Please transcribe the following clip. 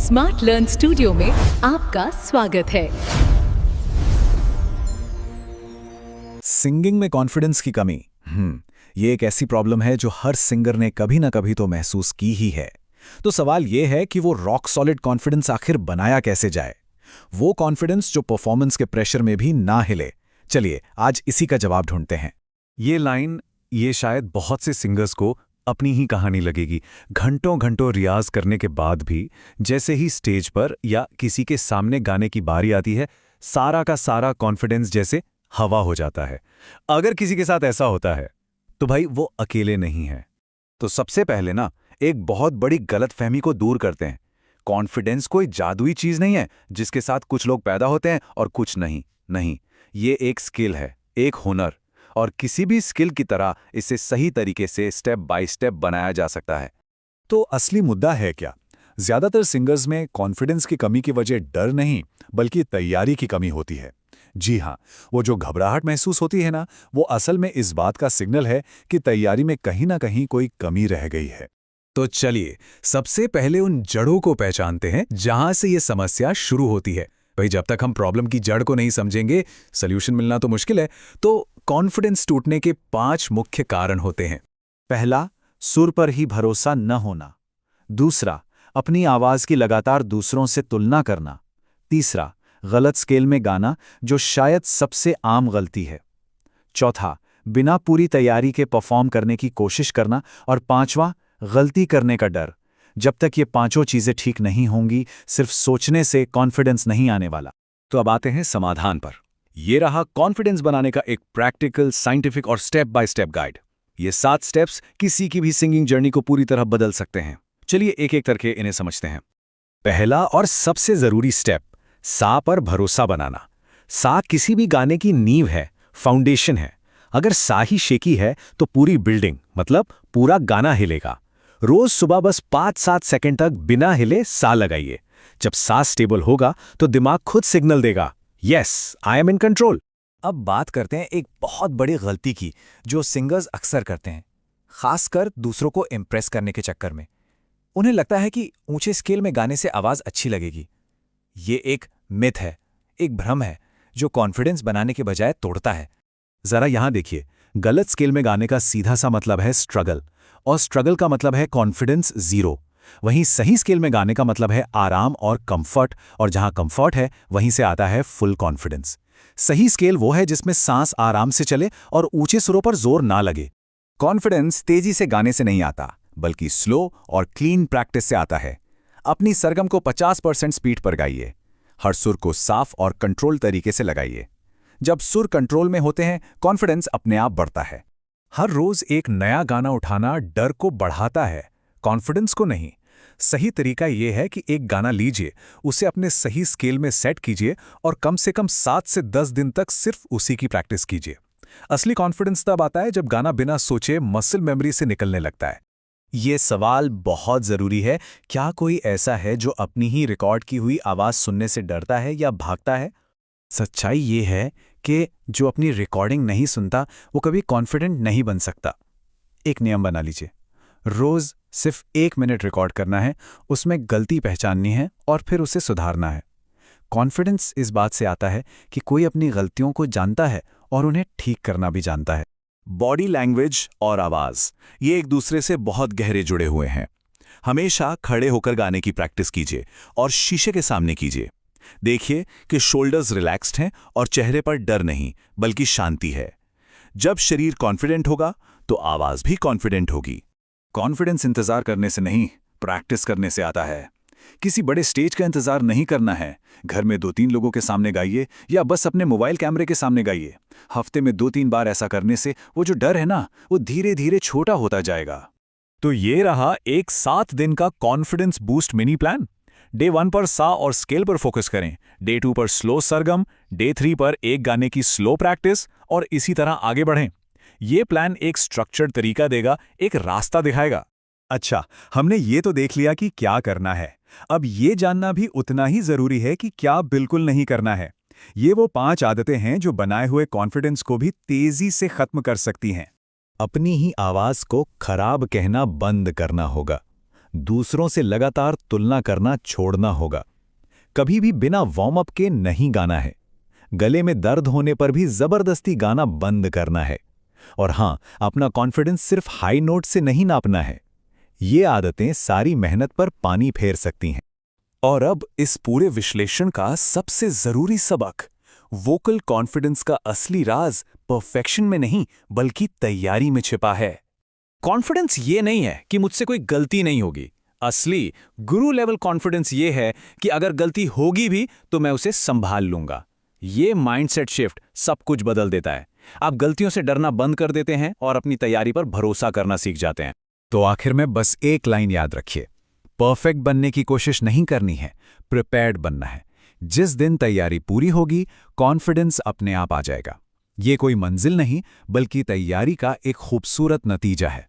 Smart learn studio में आपका स्वागत है। सिंगिंग में कॉन्फिडेंस की कमी ये एक ऐसी प्रॉब्लम है जो हर सिंगर ने कभी ना कभी तो महसूस की ही है। तो सवाल ये है कि वो रॉक सॉलिड कॉन्फिडेंस आखिर बनाया कैसे जाए, वो कॉन्फिडेंस जो परफॉर्मेंस के प्रेशर में भी ना हिले। चलिए आज इसी का जवाब ढूंढते हैं। ये लाइन ये शायद बहुत से सिंगर्स को अपनी ही कहानी लगेगी। घंटों घंटों रियाज करने के बाद भी जैसे ही स्टेज पर या किसी के सामने गाने की बारी आती है, सारा का सारा कॉन्फिडेंस जैसे हवा हो जाता है। अगर किसी के साथ ऐसा होता है तो भाई वो अकेले नहीं है। तो सबसे पहले ना एक बहुत बड़ी गलतफहमी को दूर करते हैं। कॉन्फिडेंस कोई जादुई चीज नहीं है जिसके साथ कुछ लोग पैदा होते हैं और कुछ नहीं। नहीं, ये एक स्किल है, एक हुनर, और किसी भी स्किल की तरह इसे सही तरीके से स्टेप बाय स्टेप बनाया जा सकता है। तो असली मुद्दा है क्या? ज्यादातर सिंगर्स में कॉन्फिडेंस की कमी की वजह डर नहीं बल्कि तैयारी की कमी होती है। जी हाँ, वो जो घबराहट महसूस होती है ना, वो असल में इस बात का सिग्नल है कि तैयारी में कहीं ना कहीं कोई कमी रह गई है। तो चलिए सबसे पहले उन जड़ों को पहचानते हैं जहां से ये समस्या शुरू होती है। भाई जब तक हम प्रॉब्लम की जड़ को नहीं समझेंगे, सॉल्यूशन मिलना तो मुश्किल है। तो कॉन्फिडेंस टूटने के 5 मुख्य कारण होते हैं। पहला, सुर पर ही भरोसा न होना। दूसरा, अपनी आवाज की लगातार दूसरों से तुलना करना। तीसरा, गलत स्केल में गाना, जो शायद सबसे आम गलती है। चौथा, बिना पूरी तैयारी के परफॉर्म करने की कोशिश करना। और पांचवा, गलती करने का डर। जब तक ये पांचों चीजें ठीक नहीं होंगी, सिर्फ सोचने से कॉन्फिडेंस नहीं आने वाला। तो अब आते हैं समाधान पर। ये रहा कॉन्फिडेंस बनाने का एक प्रैक्टिकल, साइंटिफिक और स्टेप बाय स्टेप गाइड। ये 7 स्टेप्स किसी की भी सिंगिंग जर्नी को पूरी तरह बदल सकते हैं। चलिए एक एक करके इन्हें समझते हैं। पहला और सबसे जरूरी स्टेप, सा पर भरोसा बनाना। सा किसी भी गाने की नींव है, फाउंडेशन है। अगर सा ही शेकी है तो पूरी बिल्डिंग मतलब पूरा गाना हिलेगा। रोज सुबह बस 5-7 सेकंड तक बिना हिले सा लगाइए। जब सा स्टेबल होगा तो दिमाग खुद सिग्नल देगा, yes I am in control. अब बात करते हैं एक बहुत बड़ी गलती की जो सिंगर्स अक्सर करते हैं, खासकर दूसरों को इम्प्रेस करने के चक्कर में। उन्हें लगता है कि ऊंचे स्केल में गाने से आवाज अच्छी लगेगी। ये एक मिथ है, एक भ्रम है जो कॉन्फिडेंस बनाने के बजाय तोड़ता है। जरा यहां देखिए, गलत स्केल में गाने का सीधा सा मतलब है स्ट्रगल, और स्ट्रगल का मतलब है कॉन्फिडेंस जीरो। वहीं सही स्केल में गाने का मतलब है आराम और कंफर्ट, और जहां कंफर्ट है वहीं से आता है फुल कॉन्फिडेंस। सही स्केल वो है जिसमें सांस आराम से चले और ऊंचे सुरों पर जोर ना लगे। कॉन्फिडेंस तेजी से गाने से नहीं आता, बल्कि स्लो और क्लीन प्रैक्टिस से आता है। अपनी सरगम को 50% स्पीड पर गाइए। हर सुर को साफ और कंट्रोल तरीके से लगाइए। जब सुर कंट्रोल में होते हैं, कॉन्फिडेंस अपने आप बढ़ता है। हर रोज एक नया गाना उठाना डर को बढ़ाता है, कॉन्फिडेंस को नहीं। सही तरीका यह है कि एक गाना लीजिए, उसे अपने सही स्केल में सेट कीजिए और कम से कम 7 से 10 दिन तक सिर्फ उसी की प्रैक्टिस कीजिए। असली कॉन्फिडेंस तब आता है जब गाना बिना सोचे मसल मेमोरी से निकलने लगता है। ये सवाल बहुत जरूरी है। क्या कोई ऐसा है जो अपनी ही रिकॉर्ड की हुई आवाज सुनने से डरता है या भागता है? सच्चाई ये है कि जो अपनी रिकॉर्डिंग नहीं सुनता वो कभी कॉन्फिडेंट नहीं बन सकता। एक नियम बना लीजिए, रोज सिर्फ 1 मिनट रिकॉर्ड करना है, उसमें गलती पहचाननी है और फिर उसे सुधारना है। कॉन्फिडेंस इस बात से आता है कि कोई अपनी गलतियों को जानता है और उन्हें ठीक करना भी जानता है। बॉडी लैंग्वेज और आवाज ये एक दूसरे से बहुत गहरे जुड़े हुए हैं। हमेशा खड़े होकर गाने की प्रैक्टिस कीजिए और शीशे के सामने कीजिए। देखिए कि शोल्डर्स रिलैक्स्ड हैं और चेहरे पर डर नहीं बल्कि शांति है। जब शरीर कॉन्फिडेंट होगा तो आवाज भी कॉन्फिडेंट होगी। कॉन्फिडेंस इंतजार करने से नहीं, प्रैक्टिस करने से आता है। किसी बड़े स्टेज का इंतजार नहीं करना है। घर में 2-3 लोगों के सामने गाइए या बस अपने मोबाइल कैमरे के सामने गाइए। हफ्ते में 2-3 बार ऐसा करने से वो जो डर है ना, वो धीरे धीरे छोटा होता जाएगा। तो ये रहा एक 7 दिन का confidence boost mini plan. Day 1 पर सा और स्केल पर फोकस करें, डे 2 पर स्लो सरगम, डे 3 पर एक गाने की स्लो प्रैक्टिस, और इसी तरह आगे बढ़ें। ये प्लान एक स्ट्रक्चर्ड तरीका देगा, एक रास्ता दिखाएगा। अच्छा, हमने ये तो देख लिया कि क्या करना है। अब ये जानना भी उतना ही जरूरी है कि क्या बिल्कुल नहीं करना है। ये वो 5 आदतें हैं जो बनाए हुए कॉन्फिडेंस को भी तेजी से खत्म कर सकती हैं। अपनी ही आवाज को खराब कहना बंद करना होगा। दूसरों से लगातार तुलना करना छोड़ना होगा। कभी भी बिना वार्म अप के नहीं गाना है। गले में दर्द होने पर भी जबरदस्ती गाना बंद करना है। और हां, अपना कॉन्फिडेंस सिर्फ हाई नोट से नहीं नापना है। ये आदतें सारी मेहनत पर पानी फेर सकती हैं। और अब इस पूरे विश्लेषण का सबसे जरूरी सबक, वोकल कॉन्फिडेंस का असली राज परफेक्शन में नहीं बल्कि तैयारी में छिपा है। कॉन्फिडेंस ये नहीं है कि मुझसे कोई गलती नहीं होगी। असली गुरु लेवल कॉन्फिडेंस ये है कि अगर गलती होगी भी तो मैं उसे संभाल लूंगा। ये माइंडसेट शिफ्ट सब कुछ बदल देता है। आप गलतियों से डरना बंद कर देते हैं और अपनी तैयारी पर भरोसा करना सीख जाते हैं। तो आखिर में बस एक लाइन याद रखिए, परफेक्ट बनने की कोशिश नहीं करनी है, प्रिपेयर्ड बनना है। जिस दिन तैयारी पूरी होगी, कॉन्फिडेंस अपने आप आ जाएगा। ये कोई मंजिल नहीं बल्कि तैयारी का एक खूबसूरत नतीजा है।